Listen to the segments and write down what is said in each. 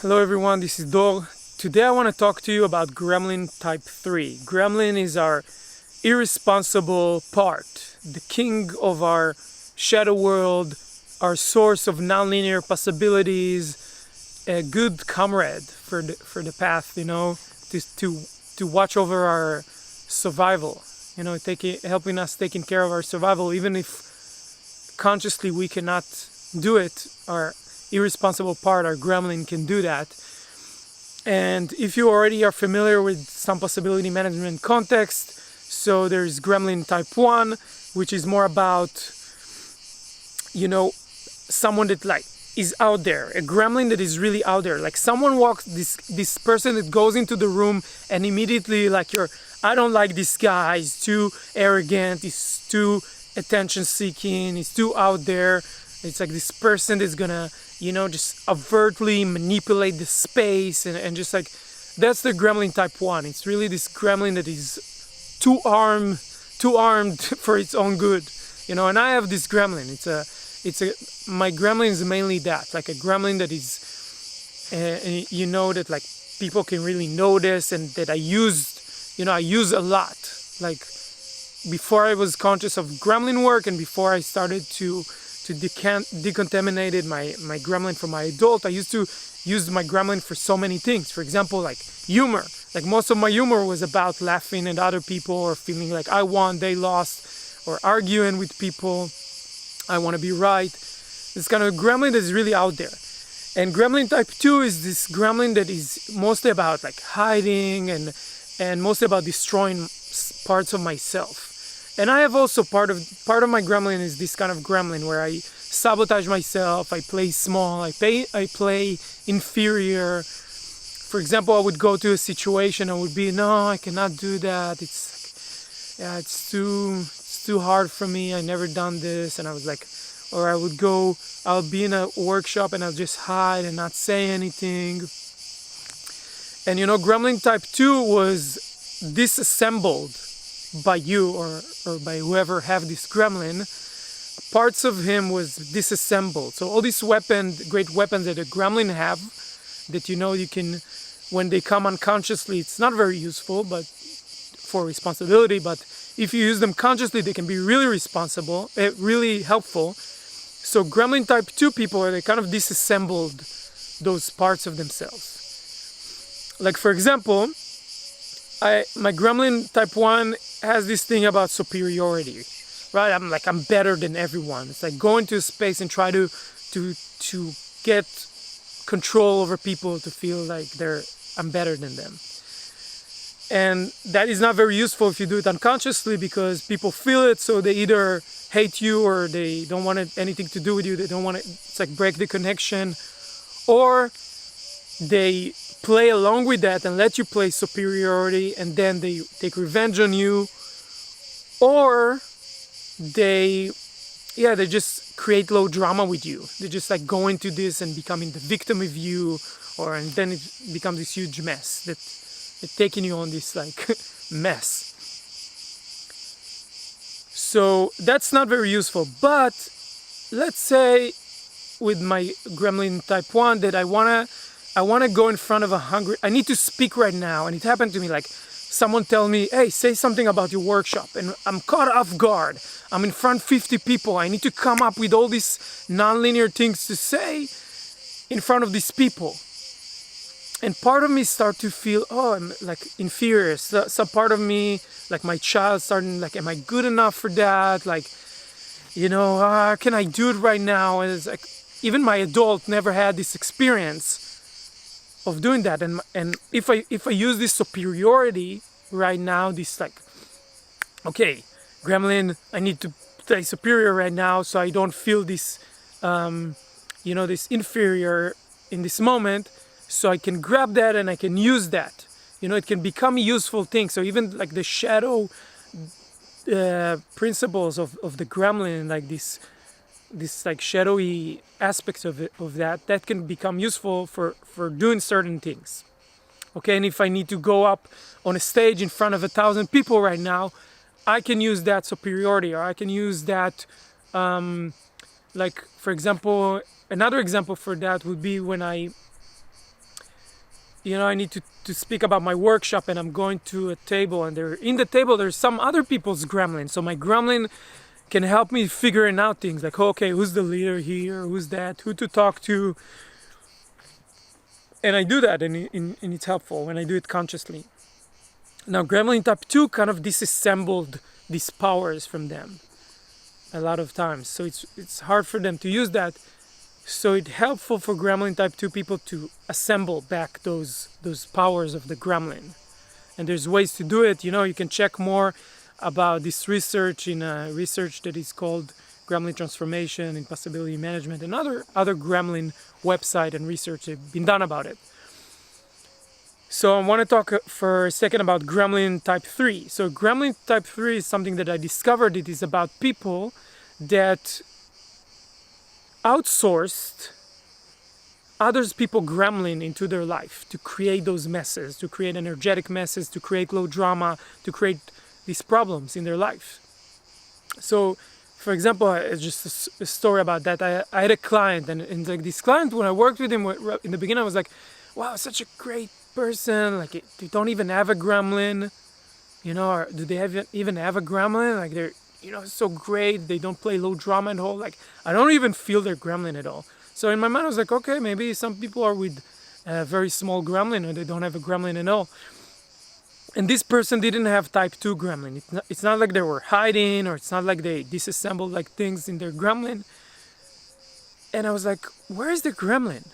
Hello everyone, this is Dor. Today I want to talk to you about Gremlin type 3. Gremlin is our irresponsible part, the king of our shadow world, our source of nonlinear possibilities, a good comrade for the path, to watch over our survival, helping us taking care of our survival, even if consciously we cannot do it. Our irresponsible part, our gremlin, can do that. And if you already are familiar with some possibility management context, so there's gremlin type 1, which is more about, someone that is out there, a gremlin that is really out there. Like someone walks, this person that goes into the room and immediately I don't like this guy, he's too arrogant, he's too attention seeking, he's too out there. It's like this person that's gonna, just overtly manipulate the space and just that's the gremlin type 1. It's really this gremlin that is too armed for its own good, and I have this gremlin. My gremlin is mainly that, like a gremlin that is, that people can really notice and that I use a lot. Like before I was conscious of gremlin work and before I started to decontaminate my gremlin from my adult, I used to use my gremlin for so many things. For example, like humor. Like most of my humor was about laughing at other people or feeling like I won, they lost, or arguing with people. I want to be right. This kind of gremlin that is really out there. And gremlin type 2 is this gremlin that is mostly about hiding and mostly about destroying parts of myself. And I have also part of my gremlin is this kind of gremlin where I sabotage myself, I play small, I play inferior. For example, I would go to a situation, I would be, no, I cannot do that. It's too hard for me. I never done this. And I was or I'll be in a workshop and I'll just hide and not say anything. And gremlin type 2 was disassembled by you or by whoever have this gremlin. Parts of him was disassembled. So all these great weapons that a gremlin have, that you can, when they come unconsciously, it's not very useful but for responsibility, but if you use them consciously, they can be really really helpful. So gremlin type 2 people, they kind of disassembled those parts of themselves. Like for example, my gremlin type 1 has this thing about superiority, right? I'm better than everyone. It's like go into a space and try to get control over people, to feel like I'm better than them. And that is not very useful if you do it unconsciously, because people feel it, so they either hate you or they don't want anything to do with you. They don't want to, break the connection, or they play along with that and let you play superiority, and then they take revenge on you, or they just create low drama with you. They just go into this and becoming the victim of you, and then it becomes this huge mess that it's taking you on this mess. So that's not very useful. But let's say with my gremlin type 1 that I wanna go in front of I need to speak right now, and it happened to me, someone tell me, hey, say something about your workshop, and I'm caught off guard. I'm in front of 50 people. I need to come up with all these non-linear things to say in front of these people. And part of me start to feel, I'm inferior. So some part of me, my child starting, am I good enough for that? Can I do it right now? And it's even my adult never had this experience of doing that. And if I use this superiority right now, this okay, gremlin, I need to play superior right now, so I don't feel this, this inferior in this moment. So I can grab that and I can use that. It can become a useful thing. So even the shadow principles of the gremlin, this shadowy aspects of that can become useful for doing certain things. Okay, and if I need to go up on a stage in front of 1,000 people right now, I can use that superiority, or I can use that, for example, another example for that would be when I I need to speak about my workshop, and I'm going to a table, and in the table there's some other people's gremlin. So my gremlin can help me figuring out things like, okay, who's the leader here, who's that, who to talk to. And I do that, and it's helpful when I do it consciously. Now, Gremlin type 2 kind of disassembled these powers from them a lot of times. So it's hard for them to use that. So it's helpful for Gremlin type 2 people to assemble back those powers of the Gremlin. And there's ways to do it. You can check more about this research in a research that is called Gremlin Transformation in Possibility Management, and other Gremlin website and research that have been done about it. So I want to talk for a second about Gremlin type 3. So Gremlin type 3 is something that I discovered. It is about people that outsourced others people gremlin into their life to create those messes, to create energetic messes, to create low drama, to create these problems in their life. So, for example, just a story about that. I had a client, and like this client, when I worked with him in the beginning, I was like, wow, such a great person. Like, they don't even have a gremlin, or do they even have a gremlin? Like, they're, so great. They don't play low drama at all. Like, I don't even feel their gremlin at all. So in my mind, I was like, okay, maybe some people are with a very small gremlin, or they don't have a gremlin at all. And this person didn't have type 2 gremlin. It's not like they were hiding, or it's not like they disassembled like things in their gremlin. And I was like, where is the gremlin?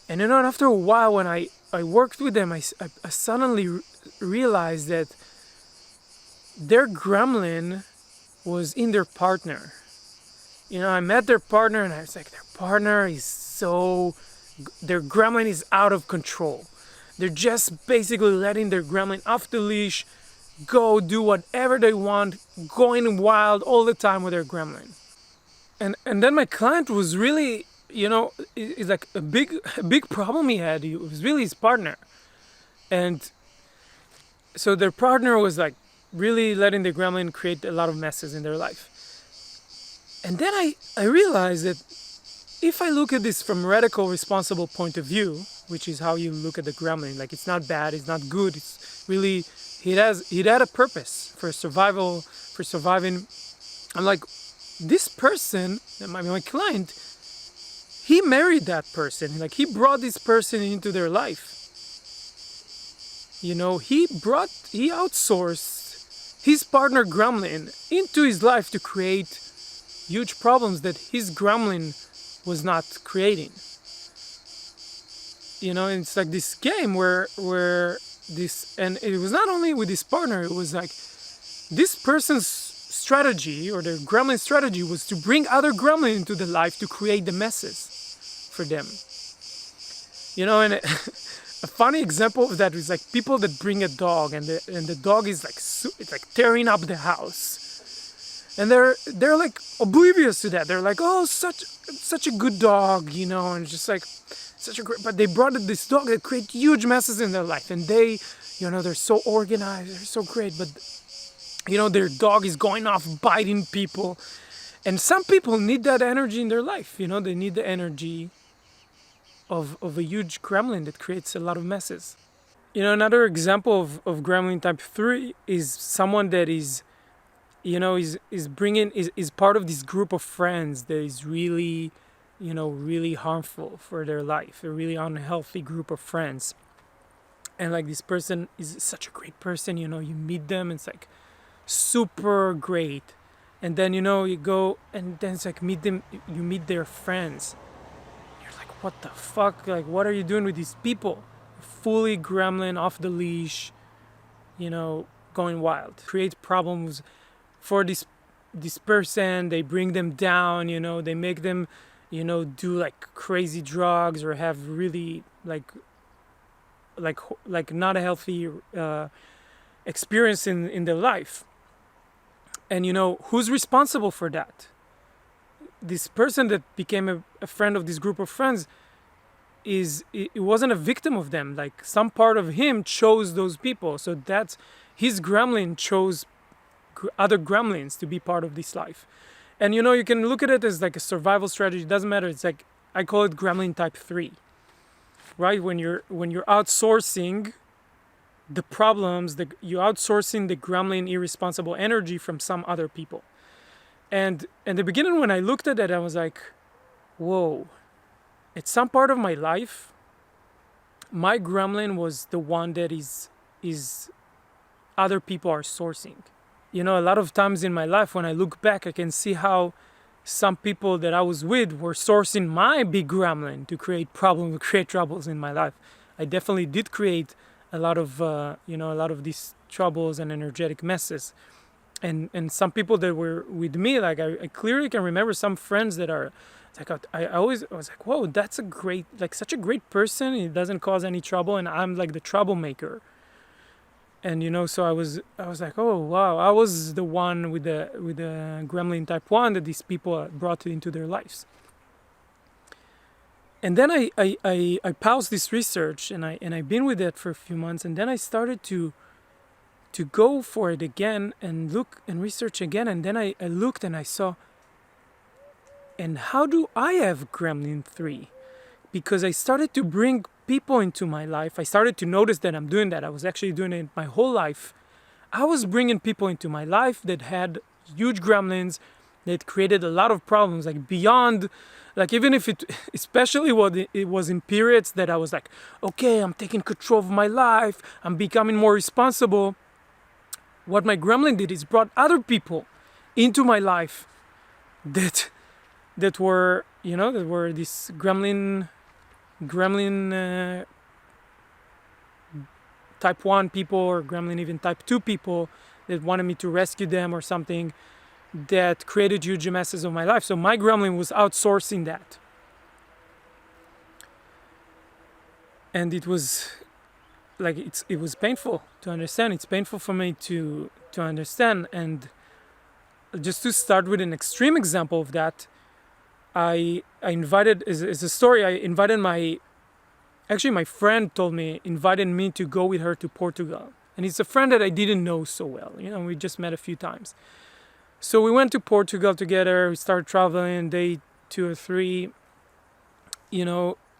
And after a while, when I worked with them, I suddenly realized that their gremlin was in their partner. I met their partner, and I was like, their partner is their gremlin is out of control. They're just basically letting their gremlin off the leash, go do whatever they want, going wild all the time with their gremlin. And then my client was really, it's like a big problem he had. It was really his partner. And so their partner was like really letting the gremlin create a lot of messes in their life. And then I realized that if I look at this from a radical responsible point of view, which is how you look at the gremlin, like it's not bad, it's not good, it's really, it had a purpose for survival, for surviving. I'm like, this person, my client, he married that person. Like, he brought this person into their life. He outsourced his partner gremlin into his life to create huge problems that his gremlin was not creating. It's like this game where this, and it was not only with his partner, it was like this person's strategy, or their gremlin strategy, was to bring other gremlin into the life to create the messes for them. And a funny example of that is like people that bring a dog, and the dog is like it's like tearing up the house. And they're like oblivious to that. They're like, oh, such a good dog, and just like such a great. But they brought this dog that create huge messes in their life, and they, they're so organized, they're so great. But their dog is going off biting people, and some people need that energy in their life. They need the energy of a huge gremlin that creates a lot of messes. Another example of gremlin type 3 is someone that is is part of this group of friends that is really, really harmful for their life, a really unhealthy group of friends. And like, this person is such a great person, you meet them, it's like super great. And then, you go, and then it's like you meet their friends. You're like, what the fuck? Like, what are you doing with these people? Fully gremlin, off the leash, going wild. Create problems for this person. They bring them down, they make them, do like crazy drugs, or have really like not a healthy experience in their life. And who's responsible for that? This person that became a friend of this group of friends it wasn't a victim of them. Like, some part of him chose those people. So that's his gremlin chose other gremlins to be part of this life. And you can look at it as like a survival strategy. It doesn't matter. It's like, I call it gremlin type 3. right? When you're outsourcing the problems, you're outsourcing the gremlin irresponsible energy from some other people. And in the beginning, when I looked at it, I was like, whoa, at some part of my life, my gremlin was the one that is other people are sourcing. You know, a lot of times in my life, when I look back, I can see how some people that I was with were sourcing my big gremlin to create problems, create troubles in my life. I definitely did create a lot of, a lot of these troubles and energetic messes. And some people that were with me, like I clearly can remember some friends that are, like I was like, whoa, that's a great, like such a great person. He doesn't cause any trouble, and I'm like the troublemaker. And so I was like, oh wow, I was the one with the gremlin type 1 that these people brought into their lives. And then I paused this research, and I've been with it for a few months, and then I started to go for it again and look and research again. And then I looked and I saw, and how do I have gremlin 3? Because I started to bring people into my life. I started to notice that I'm doing that. I was actually doing it my whole life. I was bringing people into my life that had huge gremlins, that created a lot of problems, like beyond, like even if especially when it was in periods that I was like, okay, I'm taking control of my life, I'm becoming more responsible. What my gremlin did is brought other people into my life that were, that were this gremlin type 1 people, or gremlin even type 2 people that wanted me to rescue them or something, that created huge messes of my life. So my gremlin was outsourcing that. And it was like, it was painful to understand. It's painful for me to understand. And just to start with an extreme example of that, I invited, as a story, I invited my friend invited me to go with her to Portugal. And it's a friend that I didn't know so well. We just met a few times. So we went to Portugal together. We started traveling day 2 or 3.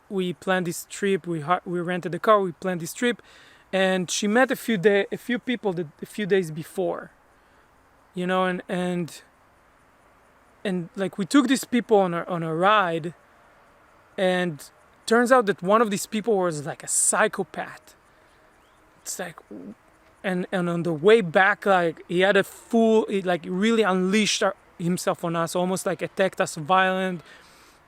We planned this trip. We rented a car. We planned this trip, and she met a few people a few days before. And like we took these people on a ride, and turns out that one of these people was like a psychopath. It's like, and on the way back, like he had like really unleashed himself on us, almost like attacked us violent,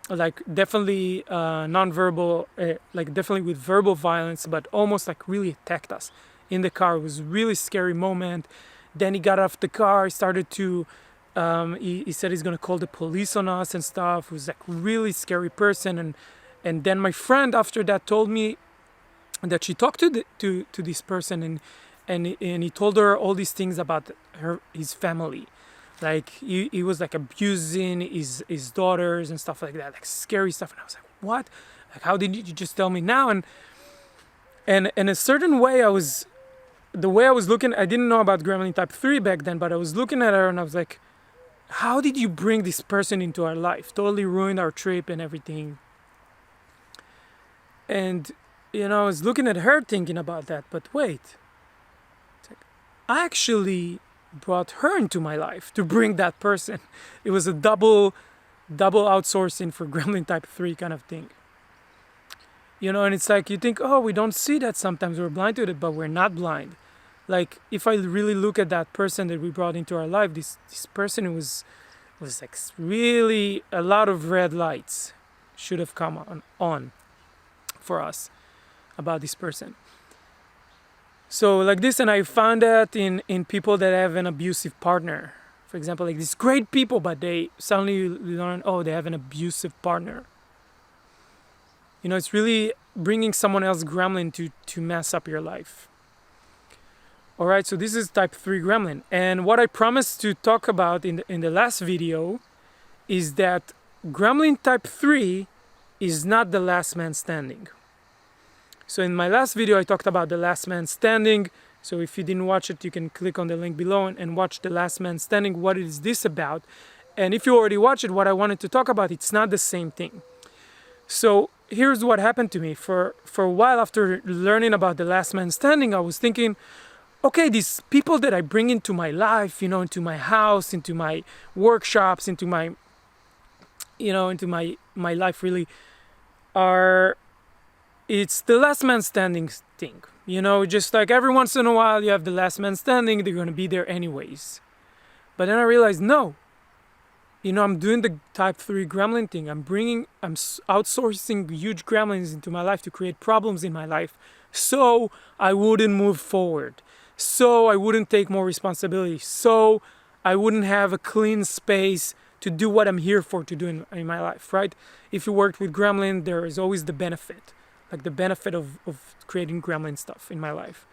like definitely non-verbal, like definitely with verbal violence, but almost like really attacked us in the car. It was a really scary moment. Then he got off the car, started to, he said he's gonna call the police on us and stuff. He was like really scary person. And then my friend after that told me that she talked to this person, and he told her all these things about his family. Like he was like abusing his daughters and stuff like that, like scary stuff. And I was like, what? Like, how did you just tell me now? And in a certain way, the way I was looking, I didn't know about gremlin type 3 back then, but I was looking at her and I was like, how did you bring this person into our life? Totally ruined our trip and everything. And I was looking at her thinking about that, but wait, I actually brought her into my life to bring that person. It was a double outsourcing for gremlin type 3 kind of thing. And it's like, you think, oh, we don't see that sometimes, we're blind to it, but we're not blind. Like, if I really look at that person that we brought into our life, this person was like really a lot of red lights should have come on for us about this person. So like this, and I found that in people that have an abusive partner. For example, like these great people, but they suddenly learn, oh, they have an abusive partner. It's really bringing someone else's gremlin to mess up your life. All right, so this is type 3 gremlin. And what I promised to talk about in the last video is that gremlin type 3 is not the last man standing. So in my last video, I talked about the last man standing. So if you didn't watch it, you can click on the link below and watch the last man standing. What is this about? And if you already watched it, what I wanted to talk about, it's not the same thing. So here's what happened to me. For a while after learning about the last man standing, I was thinking, okay, these people that I bring into my life, into my house, into my workshops, into my, into my life really, it's the last man standing thing. Just like every once in a while you have the last man standing, they're going to be there anyways. But then I realized, no, I'm doing the type 3 gremlin thing. I'm outsourcing huge gremlins into my life to create problems in my life so I wouldn't move forward, so I wouldn't take more responsibility, so I wouldn't have a clean space to do what I'm here for to do in my life, right? If you worked with gremlin, there is always the benefit, like the benefit of creating gremlin stuff in my life.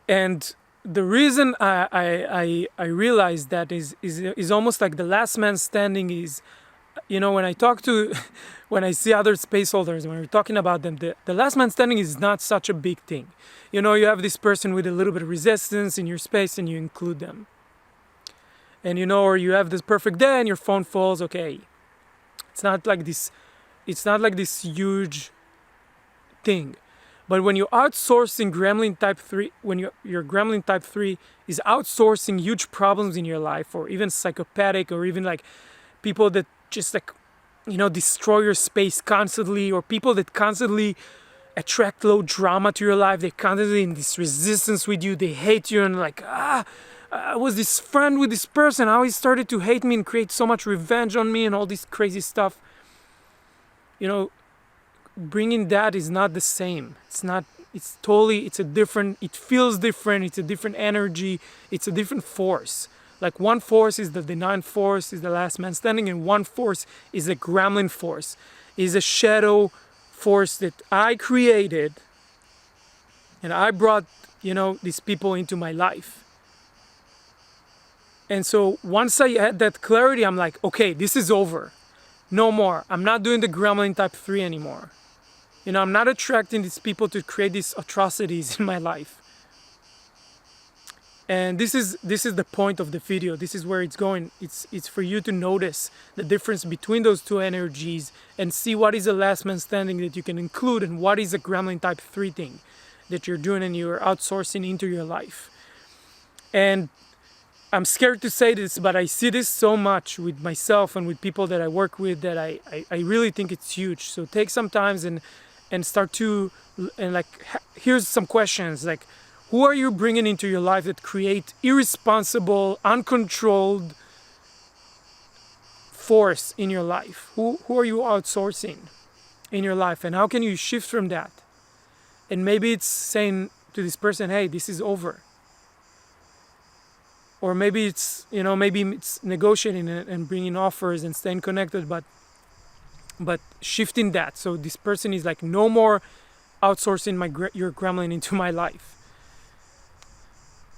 And the reason I realized that is almost like the last man standing is, when I see other space holders, when we're talking about them, the last man standing is not such a big thing. You have this person with a little bit of resistance in your space and you include them. And or you have this perfect day and your phone falls, okay. It's not like this huge thing. But when you're outsourcing gremlin type 3, when your gremlin type 3 is outsourcing huge problems in your life, or even psychopathic, or even like people that just destroy your space constantly, or people that constantly attract low drama to your life, they're constantly in this resistance with you, they hate you, and I was this friend with this person, how he started to hate me and create so much revenge on me and all this crazy stuff. Bringing that is not the same. It feels different, it's a different energy, it's a different force. Like one force is the denying force, is the last man standing, and one force is a gremlin force, is a shadow force that I created, and I brought, these people into my life. And so once I had that clarity, I'm like, okay, this is over. No more. I'm not doing the gremlin type 3 anymore. I'm not attracting these people to create these atrocities in my life. And this is the point of the video. This is where it's going. It's for you to notice the difference between those two energies and see what is a last man standing that you can include and what is a gremlin type 3 thing that you're doing and you're outsourcing into your life. And I'm scared to say this, but I see this so much with myself and with people that I work with that I really think it's huge. So take some time and start to, here's some questions, like, who are you bringing into your life that create irresponsible, uncontrolled force in your life? Who are you outsourcing in your life, and how can you shift from that? And maybe it's saying to this person, hey, this is over. Or maybe it's, maybe it's negotiating and bringing offers and staying connected, but shifting that. So this person is like, no more outsourcing your gremlin into my life.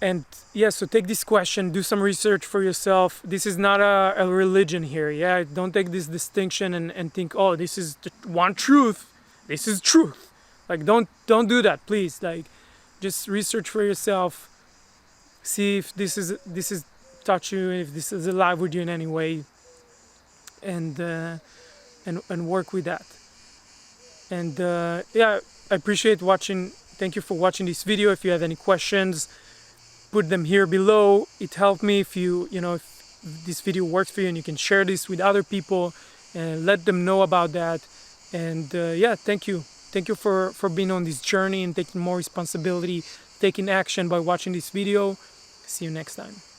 And so take this question, do some research for yourself. This is not a religion here. Yeah, don't take this distinction and think, oh, this is one truth. This is truth. Like, don't do that, please. Like, just research for yourself. See if this is touch you, if this is alive with you in any way, and work with that. And I appreciate watching. Thank you for watching this video. If you have any questions, put them here below. It helped me if if this video works for you, and you can share this with other people and let them know about that. And thank you for being on this journey and taking more responsibility, taking action by watching this video. See you next time.